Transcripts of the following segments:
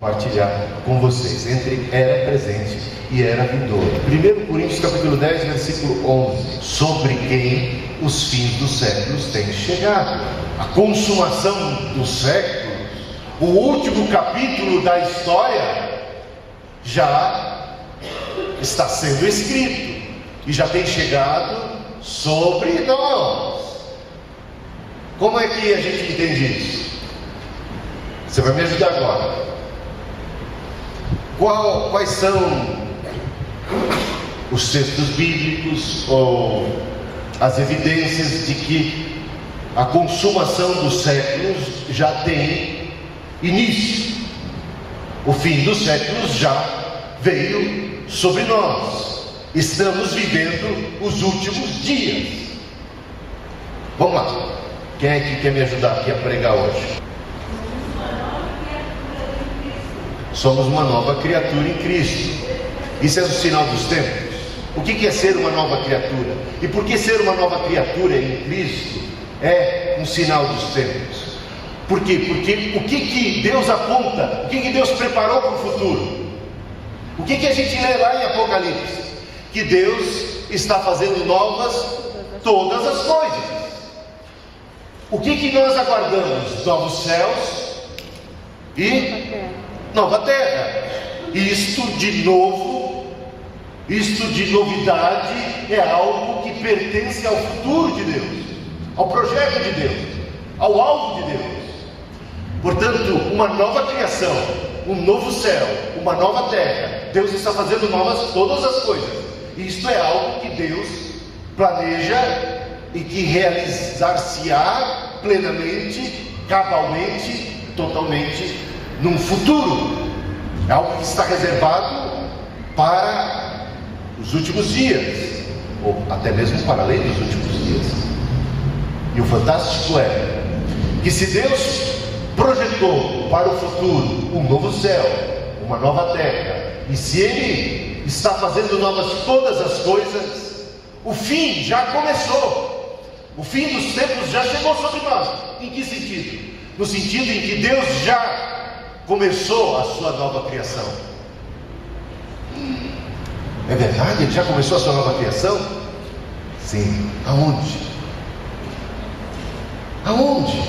compartilhar com vocês entre era presente e era vindouro. 1 Coríntios capítulo 10, versículo 11, sobre quem os fins dos séculos têm chegado. A consumação dos séculos, o último capítulo da história já está sendo escrito e já tem chegado sobre nós. Como é que a gente entende isso? Você vai me ajudar agora. Quais são os textos bíblicos ou as evidências de que a consumação dos séculos já tem início? O fim dos séculos já veio sobre nós. Estamos vivendo os últimos dias. Vamos lá. Quem é que quer me ajudar aqui a pregar hoje? Somos uma nova criatura em Cristo. Isso é o sinal dos tempos. O que é ser uma nova criatura? E por que ser uma nova criatura em Cristo é um sinal dos tempos? Por quê? Porque o que Deus aponta, o que Deus preparou para o futuro? O que a gente lê lá em Apocalipse? Que Deus está fazendo novas todas as coisas. O que nós aguardamos? Novos céus e nova terra. Isto de novo, isto de novidade, é algo que pertence ao futuro de Deus, ao projeto de Deus, ao alvo de Deus. Portanto, uma nova criação, um novo céu, uma nova terra. Deus está fazendo novas todas as coisas. Isto é algo que Deus planeja e que realizar-se-á plenamente, cabalmente, totalmente num futuro. É algo que está reservado para os últimos dias, ou até mesmo para além dos últimos dias. E o fantástico é que se Deus projetou para o futuro um novo céu, uma nova terra, e se Ele está fazendo novas todas as coisas, o fim já começou. O fim dos tempos já chegou sobre nós. Em que sentido? No sentido em que Deus já começou a sua nova criação. É verdade? Ele já começou a sua nova criação? Sim. Aonde? Aonde?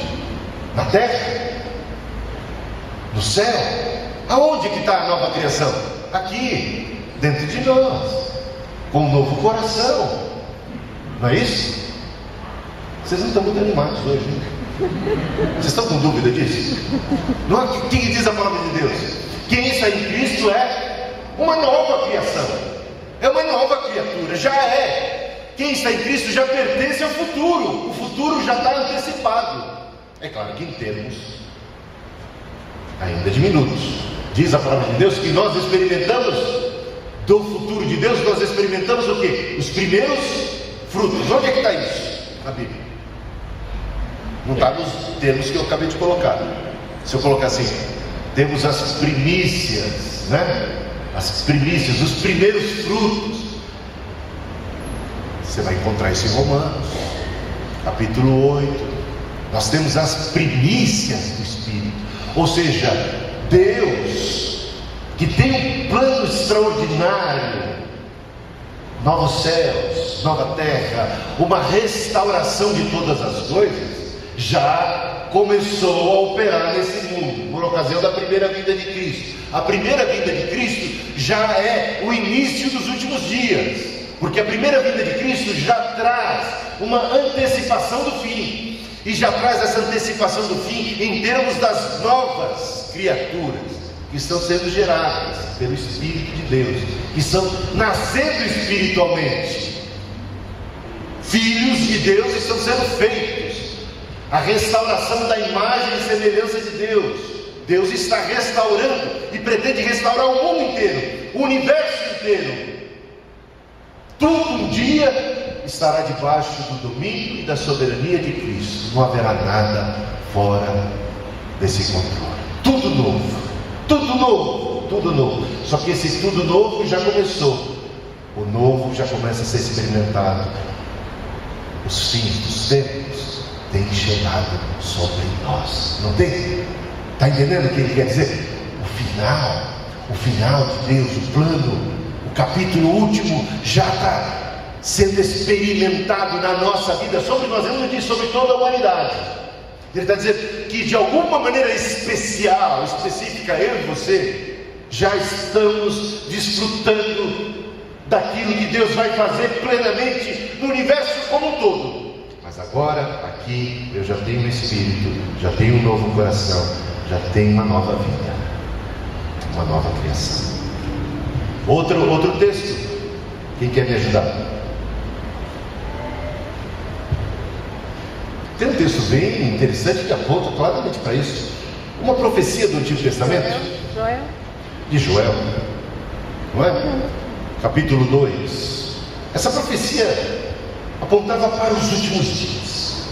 Na terra? No céu? Aonde que está a nova criação? Aqui, dentro de nós, com um novo coração. Não é isso? Vocês não estão muito animados hoje, hein? Vocês estão com dúvida disso? Não é? O que diz a palavra de Deus? Quem está em Cristo é uma nova criação, é uma nova criatura, já é. Quem está em Cristo já pertence ao futuro. O futuro já está antecipado. É claro que em termos ainda de minutos. Diz a palavra de Deus que nós experimentamos do futuro de Deus, nós experimentamos o quê? Os primeiros frutos. Onde é que está isso? Na Bíblia. Não está nos termos que eu acabei de colocar. Se eu colocar assim, temos as primícias, né? As primícias, os primeiros frutos. Você vai encontrar isso em Romanos, capítulo 8. Nós temos as primícias do Espírito. Ou seja, Deus, que tem um plano extraordinário, novos céus, nova terra, uma restauração de todas as coisas, já começou a operar nesse mundo, por ocasião da primeira vinda de Cristo. A primeira vinda de Cristo já é o início dos últimos dias, porque a primeira vinda de Cristo já traz uma antecipação do fim, e já traz essa antecipação do fim em termos das novas criaturas que estão sendo geradas pelo Espírito de Deus, que estão nascendo espiritualmente. Filhos de Deus estão sendo feitos. A restauração da imagem e semelhança de Deus. Deus está restaurando e pretende restaurar o mundo inteiro, o universo inteiro. Tudo um dia estará debaixo do domínio e da soberania de Cristo. Não haverá nada fora desse controle. Tudo novo, tudo novo, tudo novo. Só que esse tudo novo já começou. O novo já começa a ser experimentado. Os fins dos tempos têm chegado sobre nós. Não tem? Está entendendo o que ele quer dizer? O fim o final de Deus, o plano, o capítulo último já está sendo experimentado na nossa vida, sobre nós, ele não diz sobre toda a humanidade. Ele está dizendo que de alguma maneira especial, específica, eu e você já estamos desfrutando daquilo que Deus vai fazer plenamente no universo como um todo. Mas agora, aqui, eu já tenho um espírito, já tenho um novo coração, já tenho uma nova vida, uma nova criação. Outro texto, quem quer me ajudar? Tem um texto bem interessante que aponta claramente para isso. Uma profecia do Antigo Testamento. De Joel, não é? Capítulo 2. Essa profecia apontava para os últimos dias.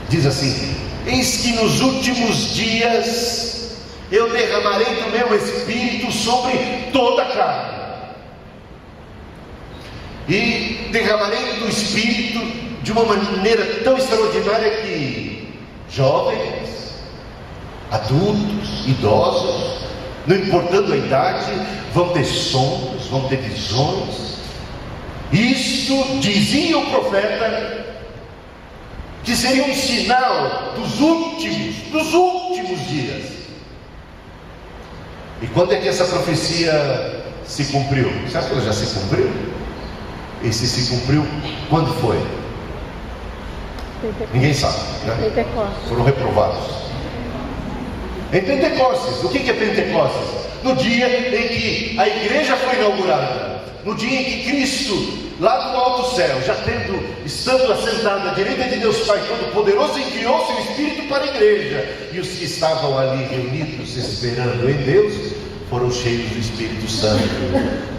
Diz assim: eis que nos últimos dias eu derramarei do meu espírito sobre toda a carne, e derramarei do espírito de uma maneira tão extraordinária que jovens, adultos, idosos, não importando a idade, vão ter sonhos, vão ter visões. Isto dizia o profeta que seria um sinal dos últimos dias. E quando é que essa profecia se cumpriu? Sabe que ela já se cumpriu? E se cumpriu, quando foi? Ninguém sabe, né? Foram reprovados em Pentecostes. O que é Pentecostes? No dia em que a igreja foi inaugurada, no dia em que Cristo, lá do alto céu, estando assentado à direita de Deus Pai Todo-Poderoso, enviou seu Espírito para a igreja, e os que estavam ali reunidos, esperando em Deus, foram cheios do Espírito Santo,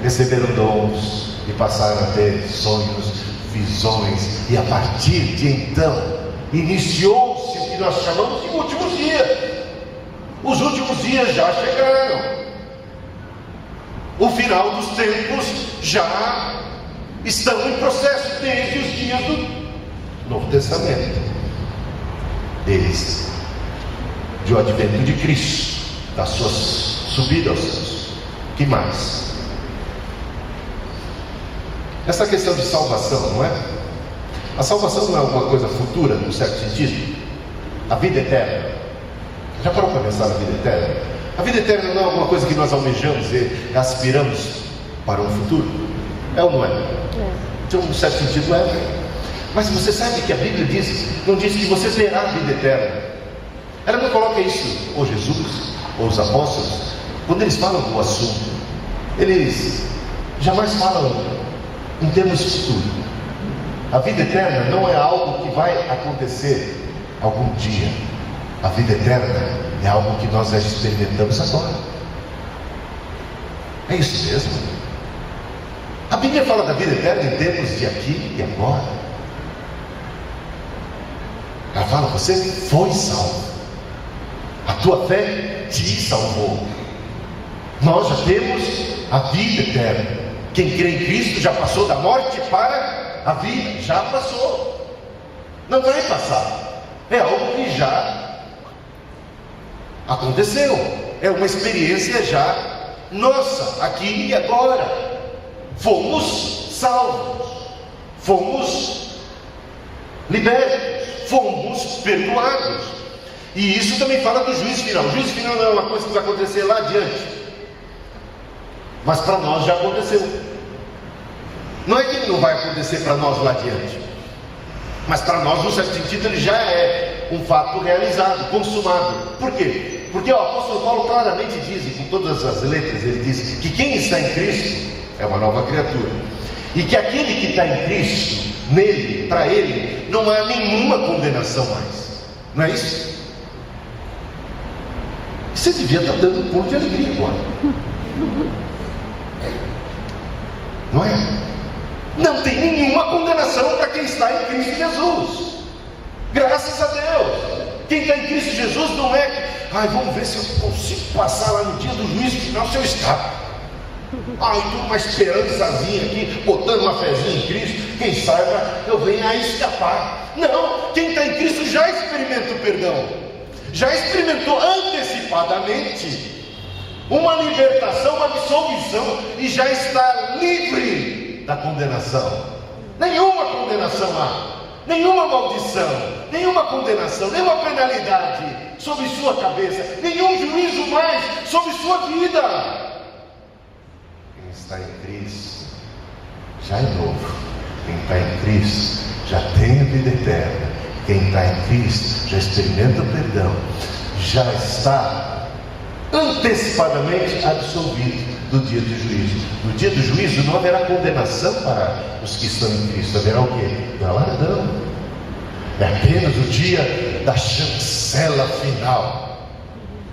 receberam dons e passaram a ter sonhos, visões, e a partir de então iniciou-se o que nós chamamos de últimos dias. Os últimos dias já chegaram, o final dos tempos já estão em processo desde os dias do Novo Testamento, desde o advento de Cristo, da sua subida aos céus. Que mais? Essa questão de salvação, não é? A salvação não é alguma coisa futura, num certo sentido? A vida eterna. Já parou para pensar na vida eterna? A vida eterna não é alguma coisa que nós almejamos e aspiramos para um futuro? É ou não é? Então, num certo sentido, é. Mas você sabe que a Bíblia não diz que você terá a vida eterna. Ela não coloca isso, ou Jesus, ou os apóstolos, quando eles falam do assunto, eles jamais falam em termos futuros. A vida eterna não é algo que vai acontecer algum dia. A vida eterna é algo que nós já experimentamos agora. É isso mesmo. A Bíblia fala da vida eterna em termos de aqui e agora. Ela fala: você foi salvo, a tua fé te salvou. Nós já temos a vida eterna. Quem crê em Cristo já passou da morte para a vida, já passou, não vai passar, é algo que já aconteceu, é uma experiência já nossa, aqui e agora. Fomos salvos, fomos libertos, fomos perdoados. E isso também fala do juízo final. O juízo final não é uma coisa que vai acontecer lá adiante, mas para nós já aconteceu. Não é que ele não vai acontecer para nós lá adiante, mas para nós, no certo sentido, ele já é um fato realizado, consumado. Por quê? Porque o apóstolo Paulo claramente diz, com todas as letras, ele diz que quem está em Cristo é uma nova criatura, e que aquele que está em Cristo, nele, para ele, não há nenhuma condenação mais. Não é isso? Você devia estar dando um pulo de alegria agora, não é? Não tem nenhuma condenação para quem está em Cristo Jesus. Graças a Deus. Quem está em Cristo Jesus não é: vamos ver se eu consigo passar lá no dia do juízo final, se eu escapo. Estou uma esperançazinha aqui, botando uma fezinha em Cristo, quem saiba eu venho a escapar. Não, quem está em Cristo já experimenta o perdão, já experimentou antecipadamente uma libertação, uma absolvição, e já está livre da condenação. Nenhuma condenação há, nenhuma maldição, nenhuma condenação, nenhuma penalidade sobre sua cabeça, nenhum juízo mais sobre sua vida. Quem está em Cristo já é novo. Quem está em Cristo já tem a vida eterna. Quem está em Cristo já experimenta o perdão, já está antecipadamente absolvido do dia do juízo. No dia do juízo não haverá condenação para os que estão em Cristo. Haverá o quê? Galardão. É apenas o dia da chancela final.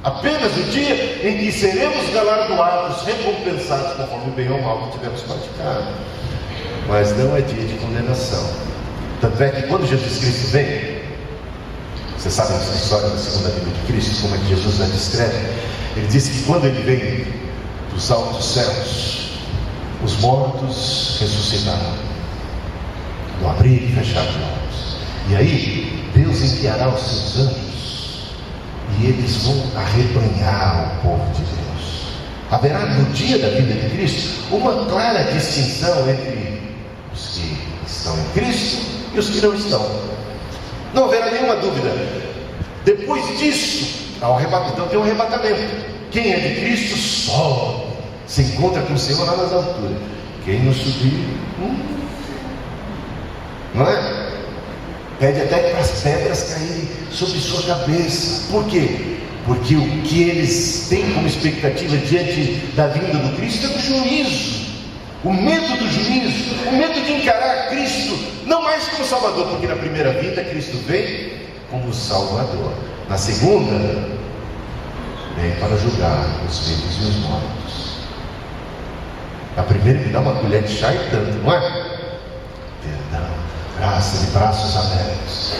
Apenas o dia em que seremos galardoados, recompensados conforme o bem ou mal que tivermos praticado. Mas não é dia de condenação. Tanto é que quando Jesus Cristo vem, você sabe essa história da segunda vinda de Cristo, como é que Jesus a descreve? Ele diz que quando ele vem dos altos céus, os mortos ressuscitarão, no abrir e fechar de olhos. E aí Deus enviará os seus anjos e eles vão arrebanhar o povo de Deus. Haverá no dia da vida de Cristo uma clara distinção entre os que estão em Cristo e os que não estão. Não haverá nenhuma dúvida. Depois disso, então tem um arrebatamento. Quem é de Cristo sobe, se encontra com o Senhor lá nas alturas. Quem não subir, não é? Pede até para as pedras caírem sobre sua cabeça. Por quê? Porque o que eles têm como expectativa diante da vinda do Cristo é o juízo. O medo do juízo, o medo de encarar Cristo, não mais como Salvador, porque na primeira vinda Cristo vem como Salvador. Na segunda, vem para julgar os vivos e os mortos. Na primeira ele dá uma colher de chá e tanto, não é? Perdão, graça, de braços abertos.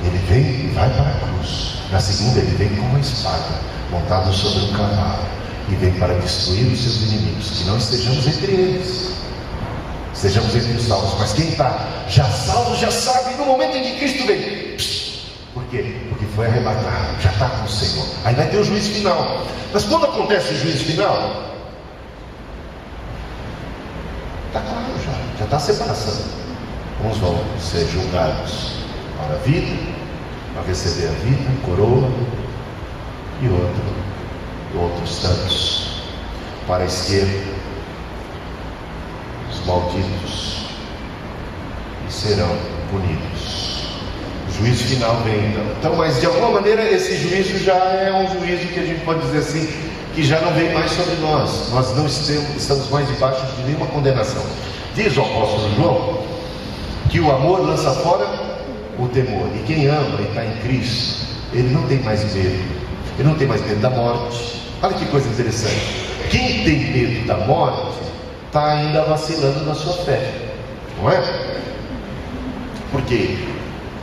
Ele vem e vai para a cruz. Na segunda ele vem com uma espada, montado sobre um cavalo, e vem para destruir os seus inimigos. Que não estejamos entre eles, estejamos entre os salvos. Mas quem está já salvo, já sabe, no momento em que Cristo vem. Por quê? Porque foi arrebatado, já está com o Senhor. Aí vai ter o juízo final. Mas quando acontece o juízo final, está claro já está a separação. Uns vão ser julgados para a vida, para receber a vida, a coroa, e outros tantos para a esquerda, os malditos, e serão punidos. O juízo final vem então, mas de alguma maneira esse juízo já é um juízo que a gente pode dizer assim, que já não vem mais sobre nós. Nós não estamos mais debaixo de nenhuma condenação. Diz o apóstolo João que o amor lança fora o temor, e quem ama e está em Cristo, ele não tem mais medo, ele não tem mais medo da morte. Olha que coisa interessante. Quem tem medo da morte está ainda vacilando na sua fé, não é? Porque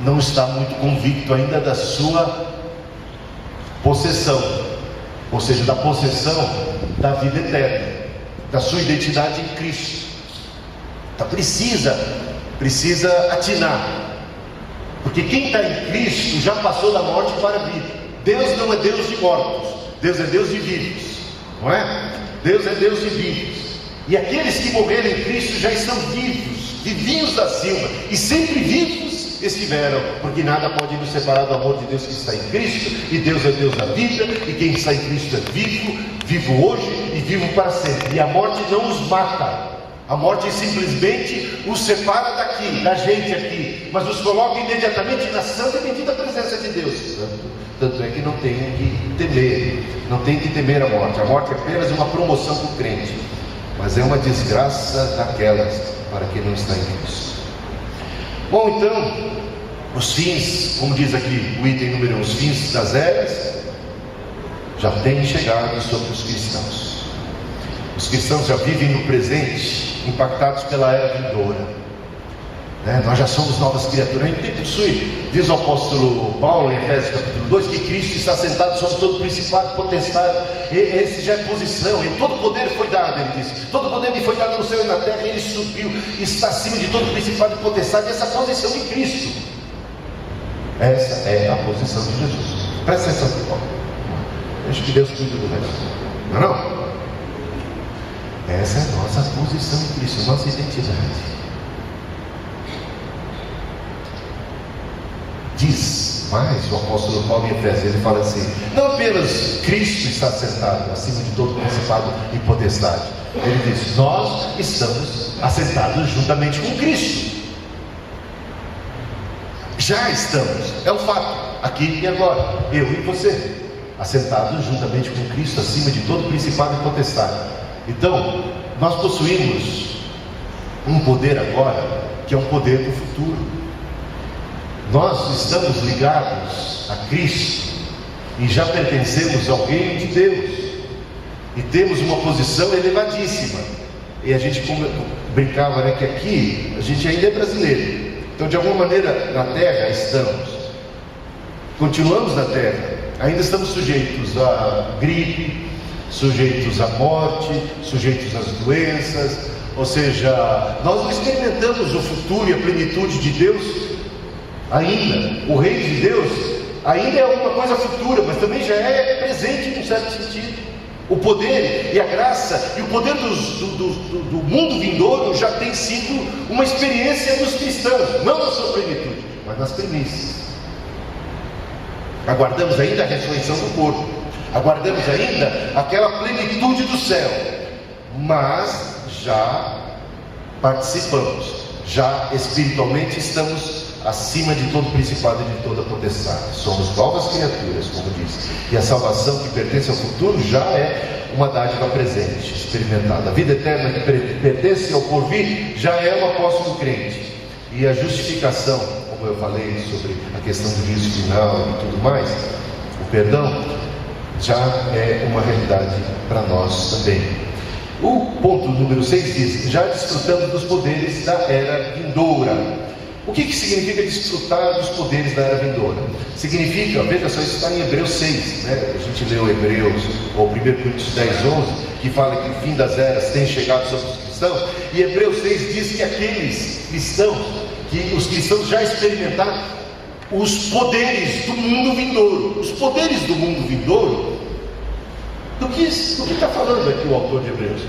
não está muito convicto ainda da sua possessão, ou seja, da possessão da vida eterna, da sua identidade em Cristo. Então precisa atinar, porque quem está em Cristo já passou da morte para a vida. Deus não é Deus de mortos, Deus é Deus de vivos, não é? Deus é Deus de vivos, e aqueles que morreram em Cristo já estão vivos, vivinhos da Silva, e sempre vivos estiveram, porque nada pode nos separar do amor de Deus que está em Cristo, e Deus é Deus da vida, e quem está em Cristo é vivo, vivo hoje e vivo para sempre, e a morte não os mata. A morte simplesmente os separa daqui, da gente aqui, mas os coloca imediatamente na santa e bendita presença de Deus. Tanto é que não tem que temer, não tem que temer a morte. A morte é apenas uma promoção para o crente, mas é uma desgraça daquelas para quem não está em Cristo. Bom, então, os fins, como diz aqui o item número 1, os fins das eras já têm chegado sobre os cristãos. Os cristãos já vivem no presente, impactados pela era vindoura, né? Nós já somos novas criaturas. A gente tem que possuir, diz o apóstolo Paulo em Efésios capítulo 2, que Cristo está sentado sobre todo principado, potestade. Esse já é posição, e todo poder foi dado, ele disse, todo poder me foi dado no céu e na terra, e ele subiu, está acima de todo principado e potestade. Essa posição em Cristo, essa é a posição de Jesus. Presta atenção, Paulo. Acho que Deus cuida do resto. Não é não? Essa é a nossa posição em Cristo, nossa identidade. Diz mais o apóstolo Paulo em Efésios, ele fala assim: não apenas Cristo está sentado acima de todo principado e potestade. Ele diz: nós estamos assentados juntamente com Cristo. Já estamos, é um fato, aqui e agora, eu e você, assentados juntamente com Cristo acima de todo principado e potestade. Então, nós possuímos um poder agora, que é um poder do futuro. Nós estamos ligados a Cristo e já pertencemos ao reino de Deus e temos uma posição elevadíssima. E a gente brincava, né, que aqui a gente ainda é brasileiro, então de alguma maneira na terra estamos, continuamos na terra, ainda estamos sujeitos a gripe, sujeitos à morte, sujeitos às doenças, ou seja, nós não experimentamos o futuro e a plenitude de Deus ainda. O reino de Deus ainda é uma coisa futura, mas também já é presente em um certo sentido. O poder e a graça e o poder do mundo vindouro já tem sido uma experiência dos cristãos, não na sua plenitude, mas nas primícias. Aguardamos ainda a ressurreição do corpo, aguardamos ainda aquela plenitude do céu, mas já participamos, já espiritualmente estamos acima de todo principado e de toda potestade. Somos novas criaturas, como diz, e a salvação que pertence ao futuro já é uma dádiva presente, experimentada. A vida eterna que pertence ao porvir já é uma posse do crente, e a justificação, como eu falei sobre a questão do juízo final e tudo mais, o perdão já é uma realidade para nós também. O ponto número 6 diz: já desfrutamos dos poderes da era vindoura. O que significa desfrutar dos poderes da era vindoura? Significa, veja só, isso está em Hebreus 6, né? A gente leu Hebreus, ou 1 Coríntios 10, 11, que fala que o fim das eras tem chegado sobre os cristãos, e Hebreus 6 diz que aqueles cristãos, que os cristãos já experimentaram os poderes do mundo vindouro. Os poderes do mundo vindouro, do que está falando aqui o autor de Hebreus?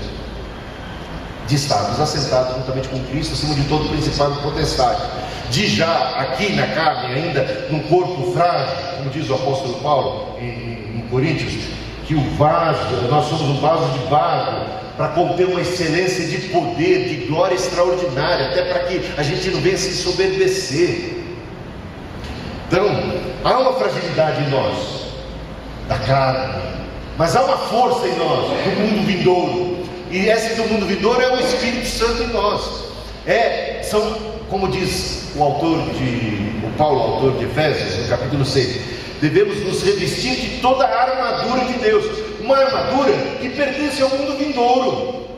De estarmos assentados juntamente com Cristo acima de todo principado e potestade, de já aqui na carne, ainda num corpo frágil, como diz o apóstolo Paulo em Coríntios, que o vaso, nós somos um vaso de barro para conter uma excelência de poder, de glória extraordinária, até para que a gente não venha se soberbecer. Então, há uma fragilidade em nós, da carne, mas há uma força em nós, do mundo vindouro. E esse do mundo vindouro é o Espírito Santo em nós. São, como diz o Paulo, autor de Efésios, no capítulo 6, devemos nos revestir de toda a armadura de Deus. Uma armadura que pertence ao mundo vindouro.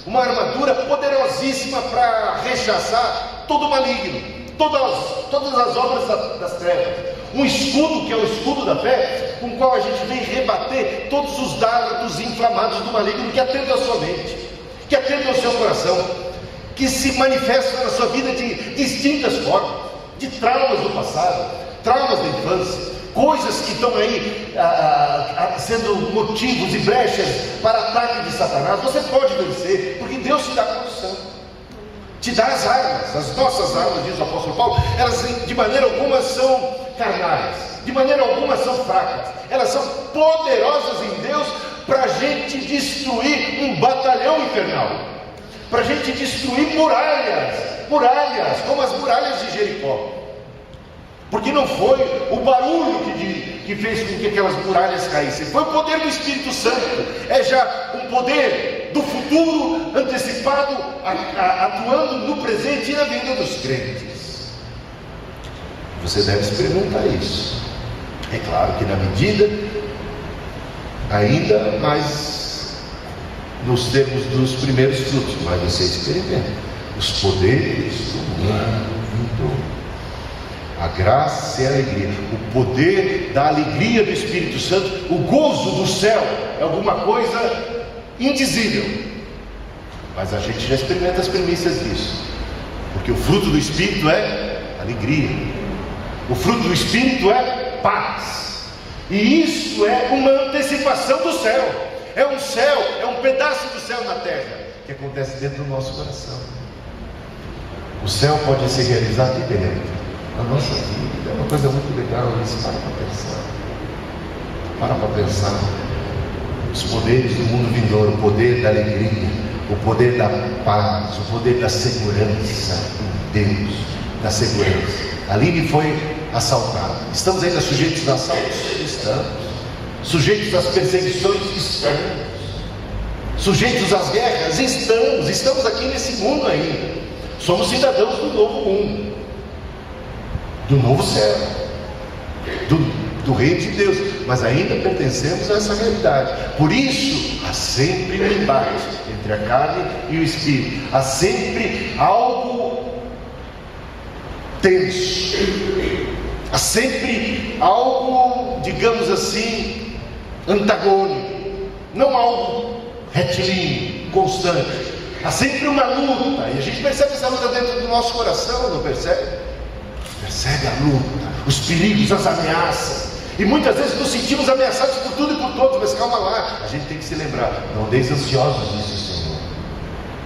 Uma armadura poderosíssima para rechaçar todo maligno, todas as obras das trevas. Um escudo que é o escudo da fé, com o qual a gente vem rebater todos os dardos inflamados do maligno que atenta a sua mente, que atenta ao seu coração, que se manifesta na sua vida de distintas formas, de traumas do passado, traumas da infância, coisas que estão aí sendo motivos e brechas para ataque de Satanás. Você pode vencer, porque Deus te dá condição, te dá as armas. As nossas armas, diz o apóstolo Paulo, elas de maneira alguma são carnais, de maneira alguma são fracas, elas são poderosas em Deus para a gente destruir um batalhão infernal, para a gente destruir muralhas, como as muralhas de Jericó, porque não foi o barulho que fez com que aquelas muralhas caíssem, foi o poder do Espírito Santo. É já um poder do futuro antecipado, atuando no presente e na vida dos crentes. Você deve experimentar isso. É claro que na medida ainda mais nos termos dos primeiros frutos, mas você experimenta os poderes do mundo vindouro, a graça e a alegria, o poder da alegria do Espírito Santo, o gozo do céu é alguma coisa indizível, mas a gente já experimenta as primícias disso, porque o fruto do Espírito é alegria, o fruto do Espírito é paz, e isso é uma antecipação do céu. É um céu, é um pedaço do céu na terra que acontece dentro do nosso coração. O céu pode se realizar aqui dentro, na nossa vida. É uma coisa muito legal isso. Para pensar. Os poderes do mundo vindouro, o poder da alegria, o poder da paz, o poder da segurança em Deus, da segurança. A Aline foi assaltada. Estamos ainda sujeitos a assaltos? Estamos. Sujeitos às perseguições? Estamos. Sujeitos às guerras? Estamos aqui nesse mundo ainda. Somos cidadãos do novo mundo, do novo céu, do reino de Deus, mas ainda pertencemos a essa realidade. Por isso há sempre um embate entre a carne e o espírito. Há sempre algo tenso, há sempre algo, digamos assim, antagônico, não algo retilíneo, constante. Há sempre uma luta, e a gente percebe essa luta dentro do nosso coração, não percebe? Percebe a luta, os perigos, as ameaças, e muitas vezes nos sentimos ameaçados por tudo e por todos. Mas calma lá, a gente tem que se lembrar: não andeis ansiosos, disse o Senhor.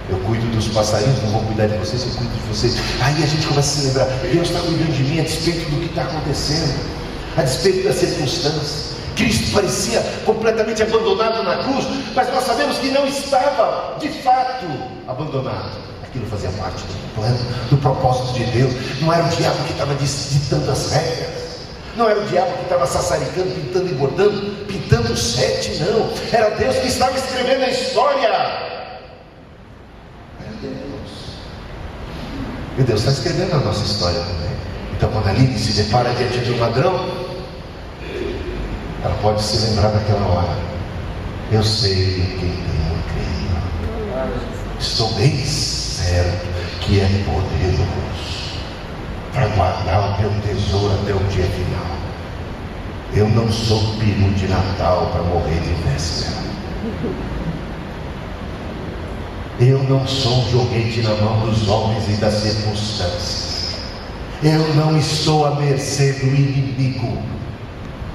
Eu cuido dos passarinhos, não vou cuidar de vocês, eu cuido de vocês. Aí a gente começa a se lembrar: Deus está cuidando de mim a despeito do que está acontecendo, a despeito das circunstâncias. Cristo parecia completamente abandonado na cruz, mas nós sabemos que não estava de fato abandonado. Aquilo fazia parte do plano, do propósito de Deus. Não era o diabo que estava ditando as regras, não era o diabo que estava sassaricando, pintando e bordando, pintando o sete, não. Era Deus que estava escrevendo a história. Era Deus. E Deus está escrevendo a nossa história também. Então quando a Aline se depara diante de um ladrão, ela pode se lembrar daquela hora: eu sei em quem tenho crido. Estou bem certo que é poderoso para guardar o meu tesouro até o dia final. Eu não sou peru de Natal para morrer de véspera. Eu não sou um joguete na mão dos homens e das circunstâncias. Eu não estou à mercê do inimigo.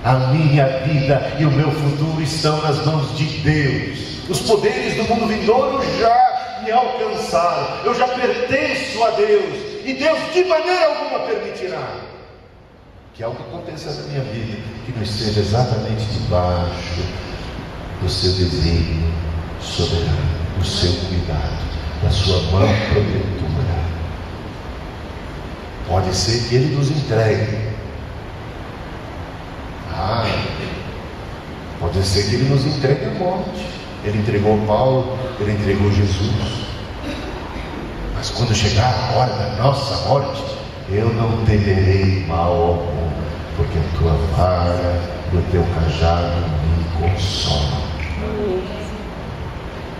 A minha vida e o meu futuro estão nas mãos de Deus. Os poderes do mundo vindouro já me alcançaram. Eu já pertenço a Deus, e Deus de maneira alguma permitirá que algo aconteça na minha vida que não esteja exatamente debaixo do seu desígnio soberano, do seu cuidado, da sua mão protetora. Pode ser que Ele nos entregue. Pode ser que Ele nos entregue a morte. Ele entregou Paulo, Ele entregou Jesus. Mas quando chegar a hora da nossa morte, eu não temerei mal algum, porque a tua vara e o teu cajado me consolam.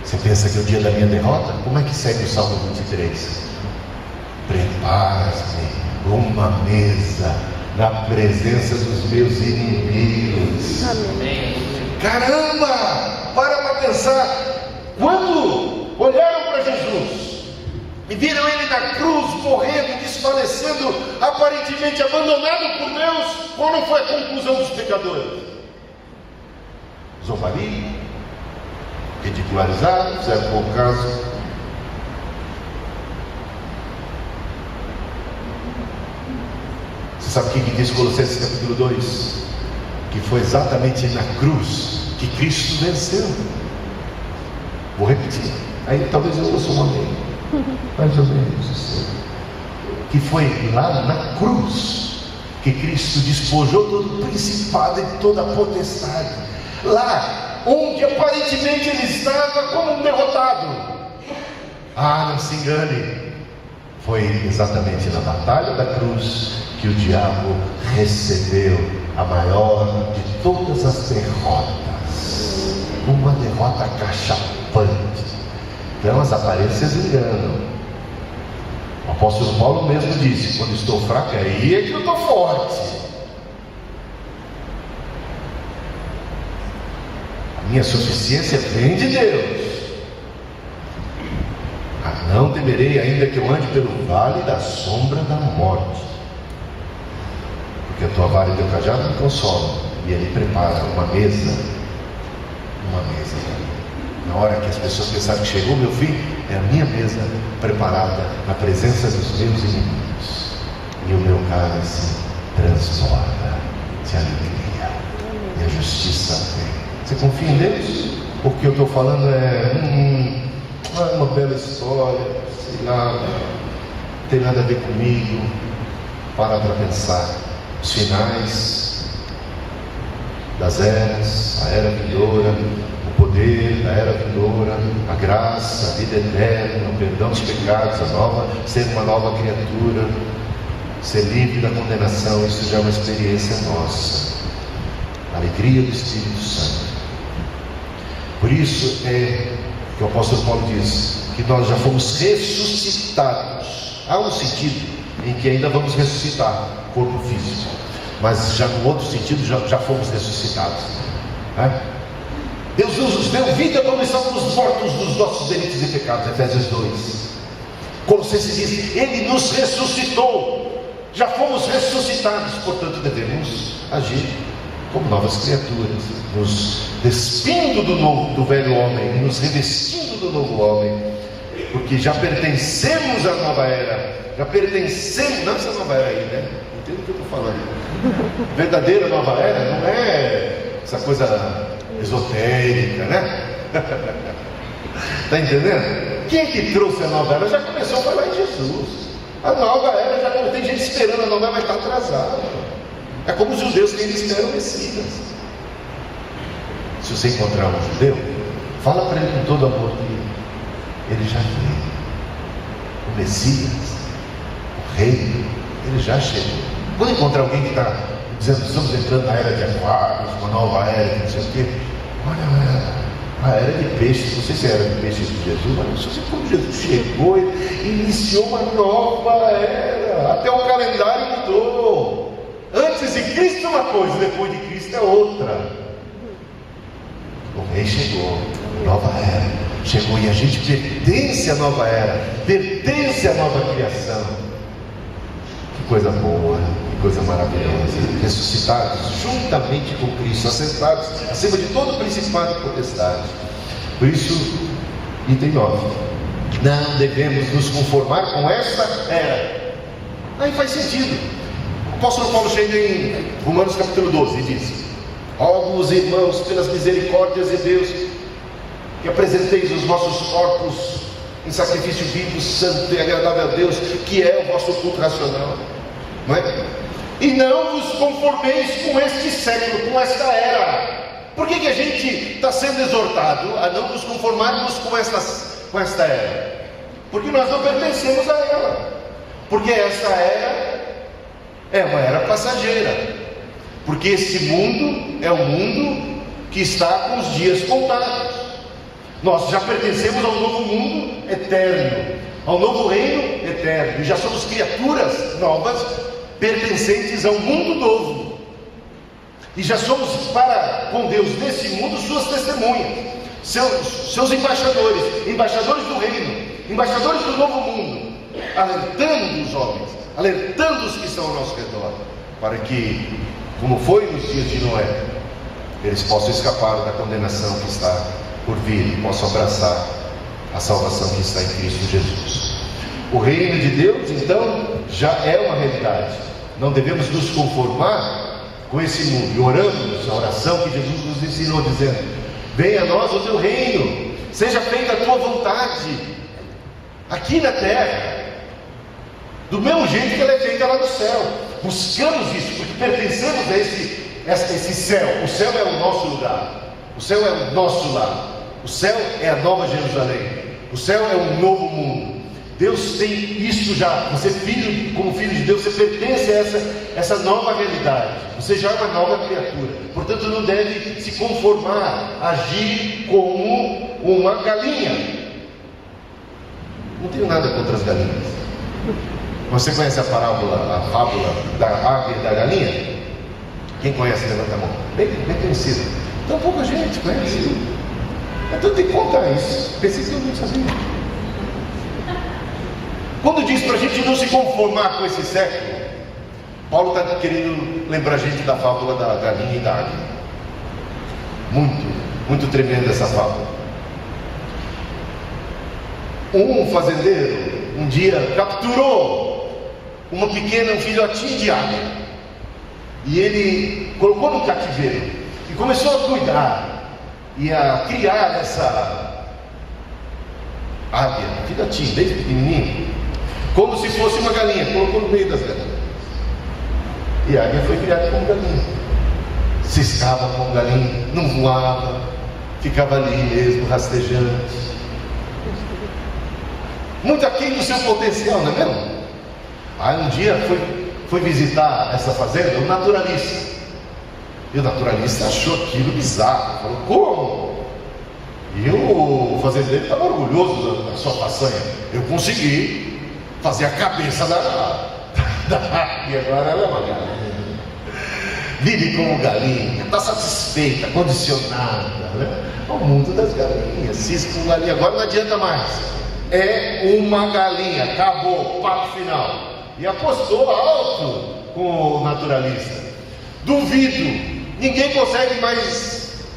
Você pensa que é o dia da minha derrota? Como é que segue o Salmo 23? Preparas-me uma mesa na presença dos meus inimigos. Amém. Caramba! Para pensar. Quando olharam para Jesus e viram Ele na cruz, morrendo, desfalecendo, aparentemente abandonado por Deus, qual não foi a conclusão dos pecadores? Zombaria, ridicularizado, fizeram pouco caso. Você sabe o que diz Colossenses capítulo 2? Que foi exatamente na cruz que Cristo venceu. Vou repetir, aí talvez eu ouça um amém, mais ou menos assim. Que foi lá na cruz que Cristo despojou todo o principado e toda a potestade. Lá onde aparentemente Ele estava como um derrotado. Não se engane, foi exatamente na batalha da cruz que o diabo recebeu a maior de todas as derrotas, uma derrota cachapante. Então as aparências enganam. O apóstolo Paulo mesmo disse: quando estou fraco, aí é que eu estou forte. A minha suficiência vem de Deus. Não temerei, ainda que eu ande pelo vale da sombra da morte, porque a tua vara e teu cajado me consolam. E Ele prepara uma mesa uma mesa para mim. Na hora que as pessoas pensaram que chegou o meu fim, é a minha mesa preparada na presença dos meus inimigos. E o meu cálice transborda de alegria. E a justiça vem. Você confia em Deus? O que eu estou falando é uma bela história, sei lá, não tem nada a ver comigo. Para pensar. Os finais das eras, a era vindoura, o poder da era vindoura, a graça, a vida eterna, o perdão dos pecados, ser uma nova criatura, ser livre da condenação. Isso já é uma experiência nossa. A alegria do Espírito Santo. Por isso é que o apóstolo Paulo diz que nós já fomos ressuscitados. Há um sentido em que ainda vamos ressuscitar corpo físico, mas já no outro sentido já fomos ressuscitados, né? Deus nos deu vida quando estávamos mortos dos nossos delitos e pecados. Efésios 2. Colossenses diz: Ele nos ressuscitou. Já fomos ressuscitados, portanto devemos agir como novas criaturas, nos despindo do velho homem e nos revestindo do novo homem, porque já pertencemos à nova era. Já pertencemos, não essa nova era aí, né? Entende o que eu estou falando? Verdadeira nova era não é essa coisa esotérica, né? Está entendendo? Quem é que trouxe a nova era? Já começou a falar em Jesus. A nova era, já tem gente esperando, a nova era, vai estar atrasada. É como os judeus que eles esperam o Messias. Se você encontrar um judeu, fala para ele com todo amor que ele já veio. O Messias, o Rei, ele já chegou. Quando encontrar alguém que está dizendo: estamos entrando na era de Aquários, uma nova era, não sei o quê, olha, a era de peixes, não sei se é a era de peixes de Jesus, mas não sei se quando Jesus chegou, ele iniciou uma nova era. Até o calendário mudou. Antes de Cristo é uma coisa, depois de Cristo é outra. O Rei chegou, nova era chegou, e a gente pertence à nova era, pertence à nova criação. Que coisa boa, que coisa maravilhosa. Ressuscitados juntamente com Cristo, assentados acima de todo principado e potestade. Por isso, item 9: não devemos nos conformar com esta era. Aí faz sentido. O apóstolo Paulo chega em Romanos capítulo 12 e diz: rogo-vos, irmãos, pelas misericórdias de Deus, que apresenteis os vossos corpos em sacrifício vivo, santo e agradável a Deus, que é o vosso culto racional, não é? E não vos conformeis com este século, com esta era. Por que a gente está sendo exortado a não nos conformarmos com esta era? Porque nós não pertencemos a ela. Porque esta era é uma era passageira. Porque esse mundo é um mundo que está com os dias contados. Nós já pertencemos ao novo mundo eterno, ao novo reino eterno, e já somos criaturas novas, pertencentes ao mundo novo, e já somos para com Deus nesse mundo suas testemunhas, seus embaixadores, embaixadores do reino, embaixadores do novo mundo, alertando os homens, alertando os que estão ao nosso redor, para que, como foi nos dias de Noé, eles possam escapar da condenação que está por vir e possam abraçar a salvação que está em Cristo Jesus. O reino de Deus, então, já é uma realidade. Não devemos nos conformar com esse mundo. E oramos a oração que Jesus nos ensinou, dizendo: venha a nós o teu reino, seja feita a tua vontade, aqui na terra, do mesmo jeito que ela é feita lá no céu. Buscamos isso, porque pertencemos a esse céu. O céu é o nosso lugar, o céu é o nosso lar, o céu é a nova Jerusalém, o céu é um novo mundo. Deus tem isso já. Você, como filho de Deus, você pertence a essa nova realidade. Você já é uma nova criatura. Portanto, não deve se conformar, agir como uma galinha. Não tenho nada contra as galinhas. Você conhece a fábula da ave e da galinha? Quem conhece, levanta a mão. Bem conhecida. Então pouca gente conhece. Então tem que contar isso. Pensei que eu não sabia. Quando diz para a gente não se conformar com esse século, Paulo está querendo lembrar a gente da fábula da galinha e da águia. Muito Muito tremenda essa fábula. Um fazendeiro um dia capturou um filhotinho de águia, e ele colocou no cativeiro e começou a cuidar e a criar essa águia, filhotinho, desde pequenininho, como se fosse uma galinha. Colocou no meio das galinhas, e a águia foi criada como galinha, ciscava como galinha, não voava, ficava ali mesmo, rastejante, muito aquém do seu potencial, não é mesmo? Aí um dia foi visitar essa fazenda um naturalista, e o naturalista achou aquilo bizarro, falou: como? E o fazendeiro estava orgulhoso da sua façanha. Eu consegui fazer a cabeça da águia, agora ela é uma galinha, vive como galinha, está satisfeita, condicionada, né? Ao mundo das galinhas, cisca com galinha, agora não adianta mais, é uma galinha, acabou, papo final. E apostou alto com o naturalista. Duvido, ninguém consegue mais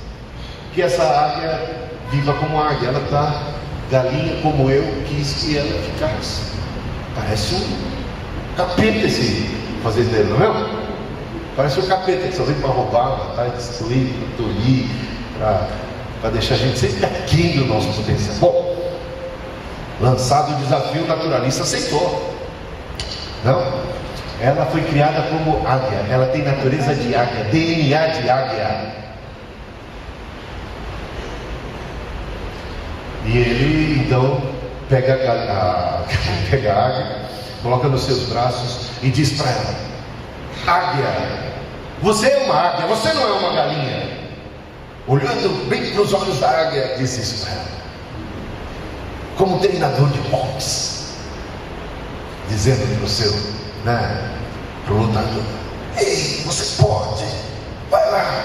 que essa águia viva como águia. Ela está galinha como eu quis que ela ficasse. Parece um capeta esse fazendeiro, não é? Parece um capeta que só vem para roubar, matar, destruir, para tolir, para deixar a gente sempre aquém do nosso potencial. Bom, lançado o desafio, o naturalista aceitou. Não, ela foi criada como águia, ela tem natureza de águia, DNA de águia. E ele então pega a águia, coloca nos seus braços e diz para ela: águia, você é uma águia, você não é uma galinha. Olhando bem para os olhos da águia, disse isso para ela, como treinador de boxe, dizendo para o seu, para o lutador: ei, você pode, vai lá,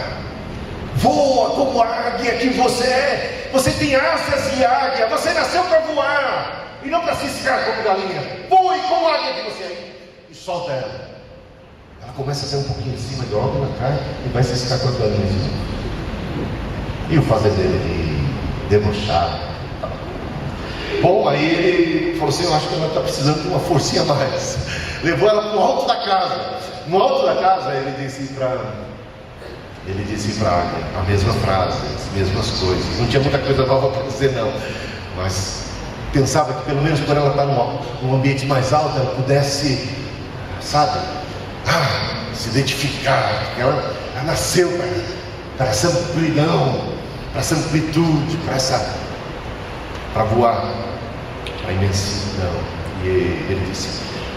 voa como águia que você é, você tem asas de águia, você nasceu para voar e não para ciscar como galinha. Voe como águia que você é. E solta ela. Ela começa a sair um pouquinho em cima, de logo ela cai e vai ciscar com as galinhas. E o fazendeiro debochado. Bom, aí ele falou assim: eu acho que ela está precisando de uma forcinha a mais. Levou ela para o alto da casa. No alto da casa ele disse para a águia a mesma frase, as mesmas coisas. Não tinha muita coisa nova para dizer não, mas pensava que pelo menos por ela estar num ambiente mais alto, ela pudesse, sabe, se identificar, porque ela nasceu para essa amplidão, para essa amplitude, para voar, para a imensidão. E ele disse: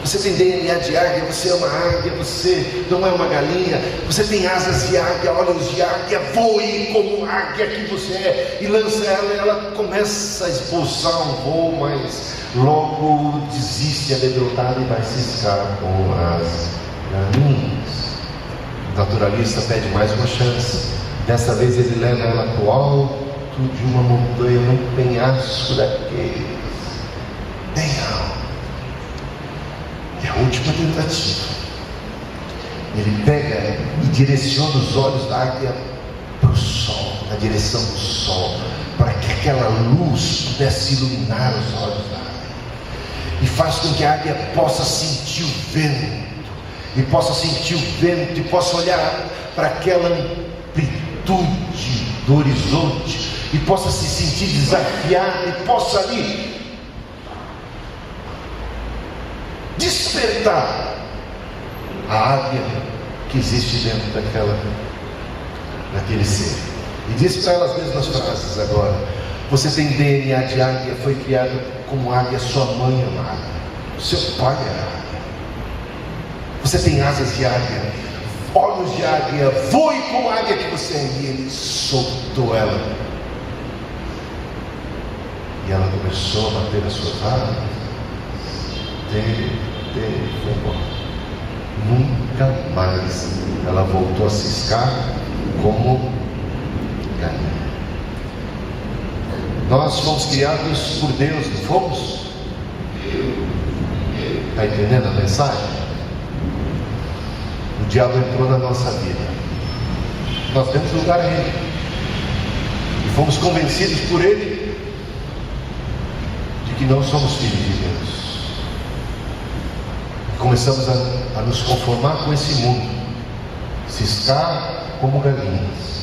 você tem DNA de águia, você é uma águia, você não é uma galinha, você tem asas de águia, olhos de águia, voe como águia que você é. E lança ela, e ela começa a esboçar um voo, mas logo desiste amedrontada e vai ciscar com as galinhas. O naturalista pede mais uma chance. Dessa vez ele leva ela para o alto de uma montanha, num penhasco daqueles, bem alto. E a última tentativa, ele pega e direciona os olhos da águia para o sol, na direção do sol, para que aquela luz pudesse iluminar os olhos da águia, e faz com que a águia possa sentir o vento, e possa olhar para aquela amplitude do horizonte, e possa se sentir desafiada, e possa ali despertar a águia que existe dentro daquele ser. E diz para ela as mesmas frases agora: você tem DNA de águia, foi criado como águia, sua mãe é uma águia, seu pai é águia, você tem asas de águia, olhos de águia, voe como águia que você é. E ele soltou ela, e ela começou a bater as suas asas. Foi embora. Nunca mais ela voltou a ciscar como galinha. Nós fomos criados por Deus, não fomos? Está entendendo a mensagem? O diabo entrou na nossa vida. Nós temos lugar a ele. fomos convencidos por Ele de que não somos filhos de Deus. E começamos a nos conformar com esse mundo, ciscar como galinhas.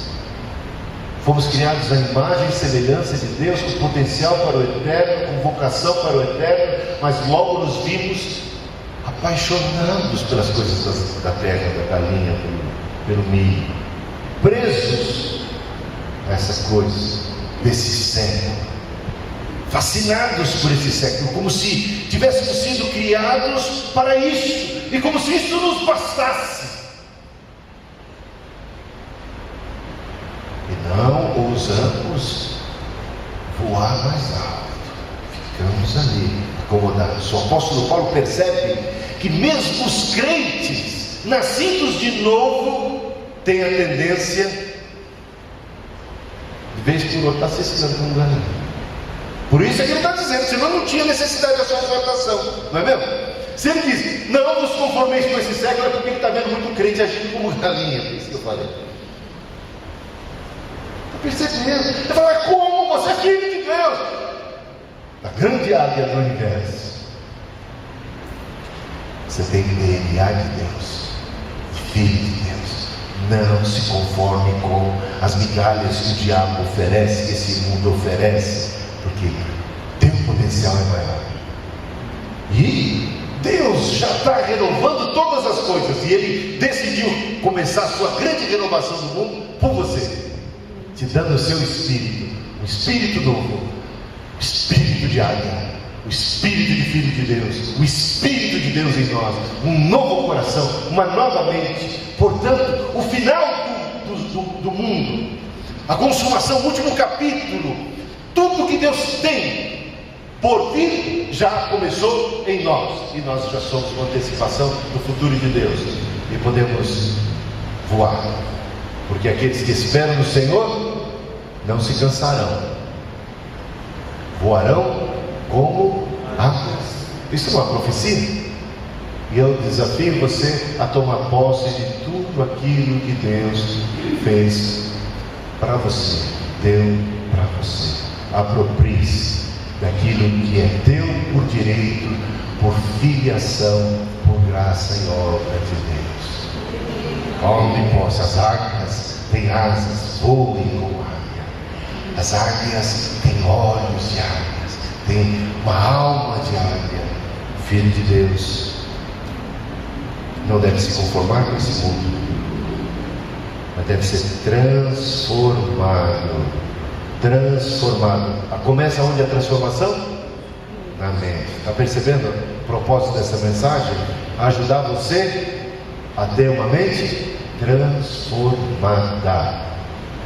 Fomos criados à imagem e semelhança de Deus, com potencial para o eterno, com vocação para o eterno, mas logo nos vimos apaixonados pelas coisas da terra, da galinha, pelo milho, presos a essa coisa, desse século, fascinados por esse século, como se tivéssemos sido criados para isso, e como se isso nos bastasse. E não ousamos voar mais alto, ficamos ali, acomodados. O apóstolo Paulo percebe que mesmo os crentes, nascidos de novo, têm a tendência, de vez por outra, estar ciscando com galinha. Por isso é que ele está dizendo, senão não tinha necessidade da sua exortação, não é mesmo? Se ele diz, não vos conformeis com esse século, é porque ele está vendo muito crente agindo como galinha, por isso que eu falei. Está percebendo? Ele fala, como você é filho de Deus? A grande águia do universo. Você tem DNA de Deus, filho de Deus. Não se conforme com as migalhas que o diabo oferece, que esse mundo oferece, porque teu potencial é maior. E Deus já está renovando todas as coisas, e Ele decidiu começar a sua grande renovação do mundo por você, te dando o seu espírito, um espírito novo, o espírito de águia, o espírito de filho de Deus, o espírito de Deus em nós, um novo coração, uma nova mente. Portanto, o final do mundo, a consumação, o último capítulo, tudo que Deus tem por vir já começou em nós, e nós já somos uma antecipação do futuro de Deus, e podemos voar, porque aqueles que esperam no Senhor não se cansarão, voarão como águias. Isso é uma profecia, e eu desafio você a tomar posse de tudo aquilo que Deus fez para você, deu para você. Aproprie-se daquilo que é teu por direito, por filiação, por graça e obra de Deus. Onde possa, as águias têm asas, voem como águia. As águias têm olhos de águias, têm uma alma de águia. O Filho de Deus não deve se conformar com esse mundo, mas deve ser transformado. Começa onde a transformação? Na mente. Está percebendo o propósito dessa mensagem? Ajudar você a ter uma mente transformada.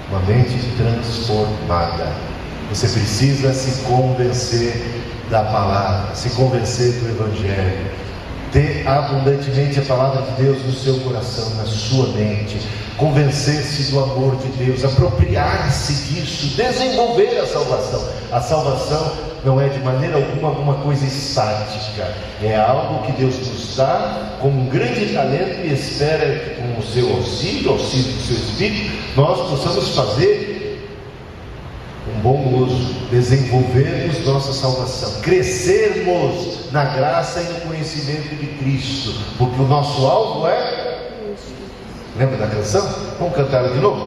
Uma mente transformada. Você precisa se convencer da palavra, se convencer do Evangelho, ter abundantemente a palavra de Deus no seu coração, na sua mente, convencer-se do amor de Deus, apropriar-se disso, desenvolver a salvação. A salvação não é de maneira alguma coisa estática, é algo que Deus nos dá como um grande talento e espera que com o seu auxílio do seu Espírito, nós possamos fazer um bom uso, desenvolvermos nossa salvação, crescermos na graça e no conhecimento de Cristo, porque o nosso alvo é... Lembra da canção? Vamos cantar ela de novo?